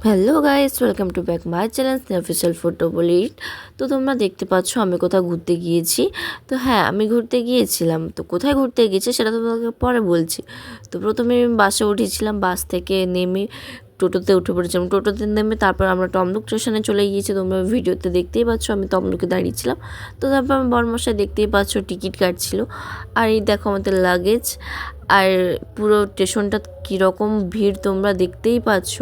Hello guys, welcome to back my channel official photo বলি। তো তোমরা দেখতে পাচ্ছ আমি কোথাও ঘুরতে গিয়েছি। তো হ্যাঁ, আমি ঘুরতে গিয়েছিলাম। তো কোথায় ঘুরতে গিয়েছি সেটা তোমাকে পরে বলছি। তো প্রথমে আমি বাসে উঠেছিলাম, বাস থেকে নেমে টোটোতে উঠে পড়েছিলাম। টোটোতে নেমে তারপর আমরা তমলুক স্টেশনে চলে গিয়েছি। তোমরা ভিডিওতে দেখতেই পাচ্ছ আমি তমলুকে দাঁড়িয়েছিলাম। তো তারপর আমার বরমশাই দেখতেই পাচ্ছ টিকিট কাটছিল। আর এই দেখো আমাদের লাগেজ। আর পুরো স্টেশনটা কীরকম ভিড় তোমরা দেখতেই পাচ্ছ,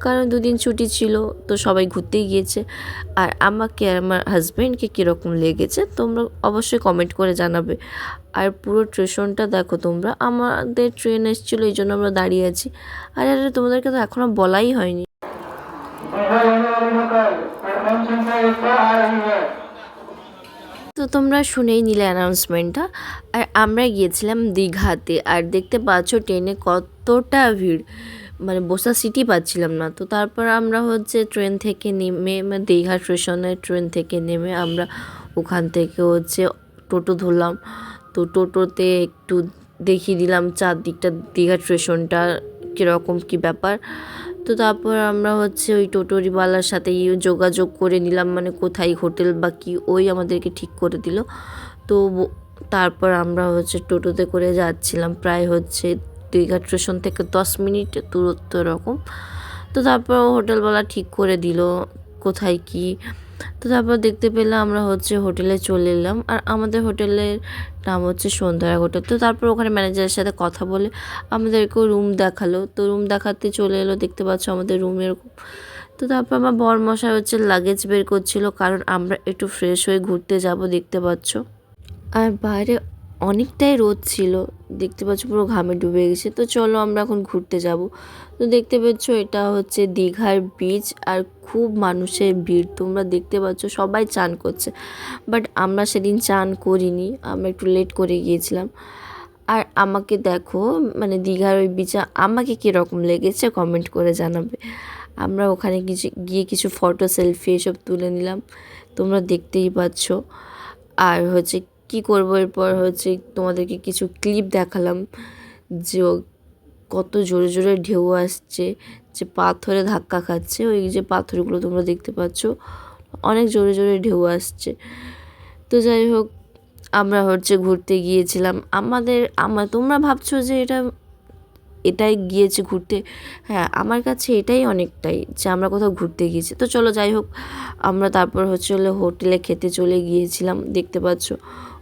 কারণ দুদিন ছুটি ছিল, তো সবাই ঘুরতেই গিয়েছে। আর আমাকে আর আমার হাজব্যান্ডকে কীরকম লেগেছে তোমরা অবশ্যই কমেন্ট করে জানাবে। আর পুরো স্টেশনটা দেখো তোমরা, আমাদের ট্রেন এসেছিলো এই জন্য আমরা দাঁড়িয়ে আছি। আর আরে তোমাদেরকে তো এখনও বলাই হয়নি। তো তোমরা শুনেই নিলে অ্যানাউন্সমেন্টটা। আর আমরা গিয়েছিলাম দীঘাতে। আর দেখতে পাচ্ছ ট্রেনে কতটা ভিড়, মানে বসার সিটই পাচ্ছিলাম না। তো তারপর আমরা ট্রেন থেকে নেমে, মানে দীঘা স্টেশনে ট্রেন থেকে নেমে আমরা ওখান থেকে টোটো ধরলাম। তো টোটোতে একটু দেখিয়ে দিলাম চারদিকটা, দীঘা স্টেশনটা কীরকম কী ব্যাপার। তো তারপর আমরা ওই টোটোরিওয়ালার সাথে যোগাযোগ করে নিলাম, মানে কোথায় হোটেল বা কী, ওই আমাদেরকে ঠিক করে দিল। তো তারপর আমরা টোটোতে করে যাচ্ছিলাম, প্রায় দীঘা স্টেশন থেকে 10 মিনিট দূরত্ব এরকম। তো তারপর হোটেলওয়ালা ঠিক করে দিল কোথায় কি। তো তারপর দেখতে পেলাম আমরা হোটেলে চলে এলাম। আর আমাদের হোটেলের নাম সন্ধ্যারা হোটেল। তো তারপর ওখানে ম্যানেজারের সাথে কথা বলে আমাদেরকেও রুম দেখালো। তো রুম দেখাতে চলে এলো, দেখতে পাচ্ছ আমাদের রুম এরকম। তো তারপর আমার বরমশাই লাগেজ বের করছিল, কারণ আমরা একটু ফ্রেশ হয়ে ঘুরতে যাব, দেখতে পাচ্ছ। আর বাইরে অনেকটাই রোদ ছিল, দেখতে পাচ্ছ পুরো ঘামে ডুবে গেছে। তো চলো আমরা এখন ঘুরতে যাব। তো দেখতে পাচ্ছ এটা দীঘার বিচ। আর খুব মানুষের ভিড় তোমরা দেখতে পাচ্ছ, সবাই চান করছে। বাট আমরা সেদিন চান করিনি, আমরা একটু লেট করে গিয়েছিলাম। আর আমাকে দেখো, মানে দীঘার ওই বিচে আমাকে কীরকম লেগেছে কমেন্ট করে জানাবে। আমরা ওখানে গিয়ে কিছু ফটো সেলফি এসব তুলে নিলাম, তোমরা দেখতেই পাচ্ছ। আর কি করবো এরপর তোমাদেরকে কিছু ক্লিপ দেখালাম যে কত জোরে জোরে ঢেউ আসছে, যে পাথরে ধাক্কা খাচ্ছে, ওই যে পাথরগুলো তোমরা দেখতে পাচ্ছ, অনেক জোরে জোরে ঢেউ আসছে। তো যাই হোক, আমরা ঘুরতে গিয়েছিলাম। তোমরা ভাবছো যে এটাই গিয়েছে ঘুরতে। হ্যাঁ, আমার কাছে এটাই অনেকটাই যে আমরা কোথাও ঘুরতে গিয়েছি। তো চলো যাই হোক, আমরা তারপর হোটেলে খেতে চলে গিয়েছিলাম, দেখতে পাচ্ছ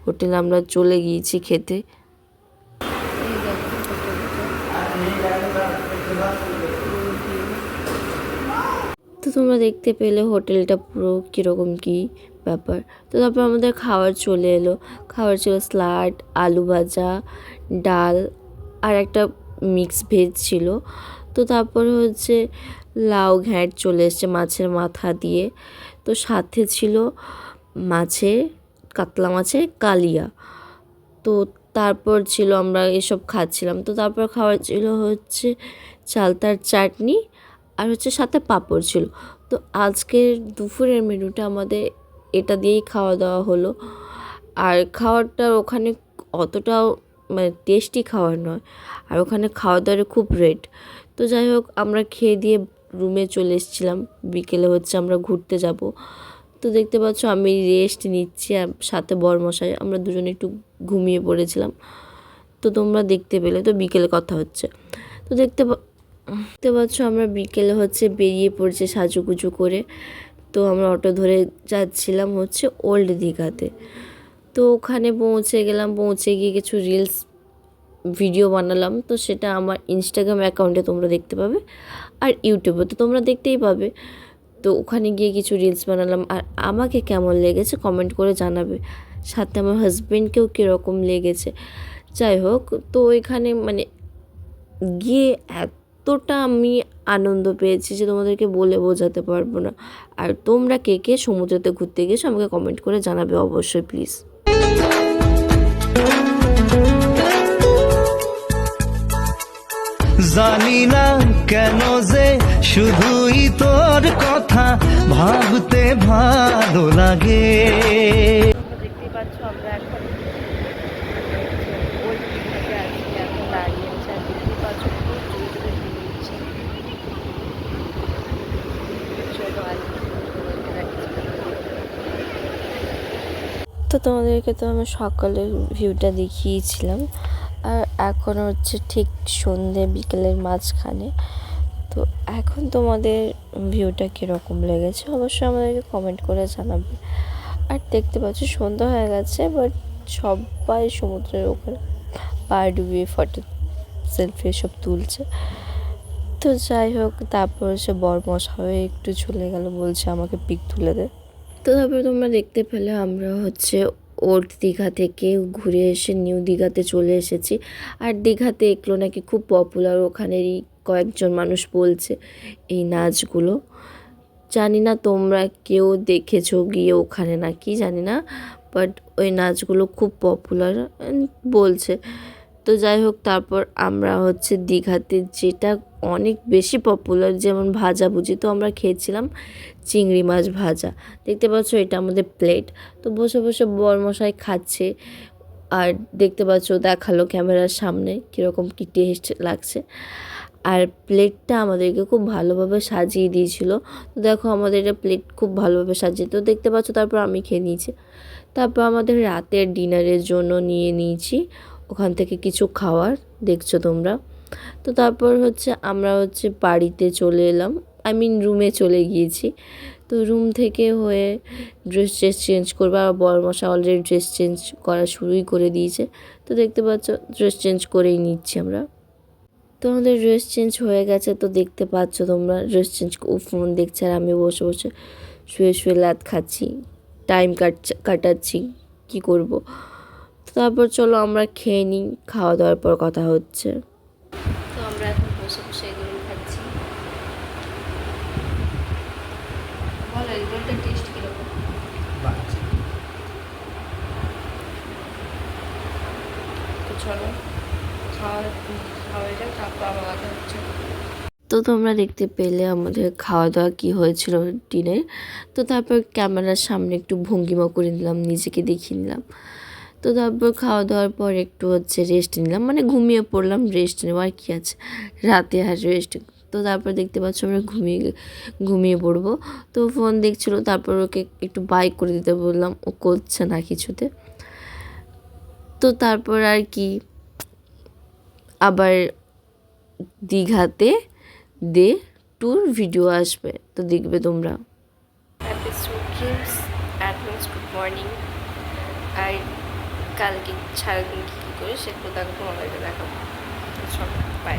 হোটেলে আমরা চলে গিয়েছি খেতে। তো তোমরা দেখতে পেলে হোটেলটা পুরো কীরকম কী ব্যাপার। তো তারপর আমাদের খাবার চলে এলো। খাবার ছিল স্যালাড, আলু ভাজা, ডাল আর একটা মিক্স ভেজ ছিল। তো তারপরে লাউ ঘ্যাঁট চলে এসছে মাছের মাথা দিয়ে। তো সাথে ছিল কাতলা মাছের কালিয়া। তো তারপর ছিল আমরা এসব খাচ্ছিলাম। তো তারপর খাবার ছিল চালতার চাটনি আর সাথে পাঁপড় ছিল। তো আজকের দুপুরের মেনুটা আমাদের এটা দিয়েই খাওয়া দাওয়া হলো। আর খাওয়ারটা ওখানে অতটাও মানে টেস্টি খাবার নয়, আর ওখানে খাওয়া দাওয়ার খুব রেট। তো যাই হোক, আমরা খেয়ে দিয়ে রুমে চলে এসেছিলাম। বিকেলে আমরা ঘুরতে যাব। তো দেখতে পাচ্ছ আমি রেস্ট নিচ্ছি, আর সাথে বরমশাই, আমরা দুজনে একটু ঘুমিয়ে পড়েছিলাম। তো তোমরা দেখতে পেলে। তো বিকেলে কথা হচ্ছে। তো দেখতে পাচ্ছ আমরা বিকেলে বেরিয়ে পড়ছে সাজুগুজু করে। তো আমরা অটো ধরে যাচ্ছিলাম ওল্ড দীঘাতে। তো ওখানে পৌঁছে গেলাম, পৌঁছে গিয়ে কিছু রিলস ভিডিও বানালাম। তো সেটা আমার ইনস্টাগ্রাম অ্যাকাউন্টে তোমরা দেখতে পাবে, আর ইউটিউবে তো তোমরা দেখতেই পাবে। তো ওখানে গিয়ে কিছু রিলস বানালাম। আর আমাকে কেমন লেগেছে কমেন্ট করে জানাবে, সাথে আমার হাজব্যান্ডকেও কীরকম লেগেছে। যাই হোক, তো এখানে মানে গিয়ে এতটা আমি আনন্দ পেয়েছি যে তোমাদেরকে বলে বোঝাতে পারবো না। আর তোমরা কে কে সমুদ্রেতে ঘুরতে গিয়েছো আমাকে কমেন্ট করে জানাবে অবশ্যই, প্লিজ। জানি না কেন যে শুধুই তোর কথা ভাবতে ভালো লাগে। দেখতেই পাচ্ছ আমরা এখন ওল্ড দীঘাতে আছি, এখন দাঁড়িয়ে আছে। আর দেখতেই পাচ্ছ তো তোমাদেরকে তো আমি সকালের ভিউটা দেখিয়েছিলাম, আর এখন হচ্ছে ঠিক সন্ধে বিকেলের মাঝখানে। তো এখন তোমাদের ভিউটা কীরকম লেগেছে অবশ্যই আমাদেরকে কমেন্ট করে জানাবে। আর দেখতে পাচ্ছ সন্ধ্যা হয়ে গেছে, বাট সবাই সমুদ্রের ওখানে পা ডুবিয়ে ফটো সেলফি সব তুলছে। তো যাই হোক, তারপর সে বরমশাই একটু চলে গেল, বলছে আমাকে পিক তুলে দে। তো তারপরে তোমরা দেখতে পেলে আমরা হচ্ছে ওল্ড দীঘা থেকে ঘুরে এসে নিউ দীঘাতে চলে এসেছি। আর দীঘাতে এগুলো নাকি খুব পপুলার, ওখানেরই কয়েকজন মানুষ বলছে এই নাচগুলো। জানি না তোমরা কেউ দেখেছো গিয়ে ওখানে নাকি, জানি না, বাট ওই নাচগুলো খুব পপুলার বলছে। তো যাই হোক, তারপর আমরা হচ্ছে দীঘাতে যেটা অনেক বেশি পপুলার, যেমন ভাজাভুজি, তো আমরা খেয়েছিলাম চিংড়ি মাছ ভাজা। দেখতে পাচ্ছ এটা আমাদের প্লেট। তো বসে বসে বরমশাই খাচ্ছে, আর দেখতে পাচ্ছ দেখালো ক্যামেরার সামনে কীরকম কী টেস্ট লাগছে। আর প্লেটটা আমাদেরকে খুব ভালোভাবে সাজিয়ে দিয়েছিল। তো দেখো আমাদের এটা প্লেট খুব ভালোভাবে সাজিয়ে, তো দেখতে পাচ্ছ। তারপর আমি খেয়ে নিয়েছি। তারপর আমাদের রাতের ডিনারের জন্য নিয়ে নিয়েছি ওখান থেকে কিছু খাওয়ার, দেখছো তোমরা। তো তারপর হচ্ছে আমরা হচ্ছে বাড়িতে চলে এলাম, রুমে চলে গিয়েছি। তো রুম থেকে হয়ে ড্রেস চেঞ্জ করবো, আর বরমশা অলরেডি ড্রেস চেঞ্জ করা শুরুই করে দিয়েছে। তো দেখতে পাচ্ছ ড্রেস চেঞ্জ করেই নিচ্ছি আমরা। তো আমাদের ড্রেস চেঞ্জ হয়ে গেছে, তো দেখতে পাচ্ছ তোমরা ড্রেস চেঞ্জ ও ফোন দেখছে, আর আমি বসে বসে শুয়ে শুয়ে লাত খাচ্ছি, টাইম কাটাচ্ছি, কি করব। তো তারপর চলো আমরা খেয়ে নিই, খাওয়া দাওয়ার পর কথা হচ্ছে। তো আমরা এখন বসে বসে এগুলো খাচ্ছি। বলো এগুলোটার টেস্ট কীরকম? তো চলো খাওয়া যাক, তারপর আবার কথা হচ্ছে। তো তোমরা দেখতে পেলে আমাদের খাওয়া দাওয়া কী হয়েছিল ডিনে। তো তারপর ক্যামেরার সামনে একটু ভঙ্গিমা করে নিলাম, নিজেকে দেখিয়ে নিলাম। তো তারপর খাওয়া দাওয়ার পর একটু হচ্ছে রেস্ট নিলাম, মানে ঘুমিয়ে পড়লাম, রেস্ট নেওয়ার কী আছে রাতে আর রেস্ট। তো তারপর দেখতে পাচ্ছ আমরা ঘুমিয়ে পড়বো। তো ফোন দেখছিলো, তারপর ওকে একটু বাই করে দিতে বললাম, ও করছে না কিছুতে। তো তারপর আর কি, আবার দীঘাতে ডে ট্যুর ভিডিও আসবে, তো দেখবে তোমরা। Happy sweet dreams, advance good morning. আর কালকে সারাদিন কী কী করি সেগুলো দেখো, তোমাদেরকে দেখাবো। সব বাই।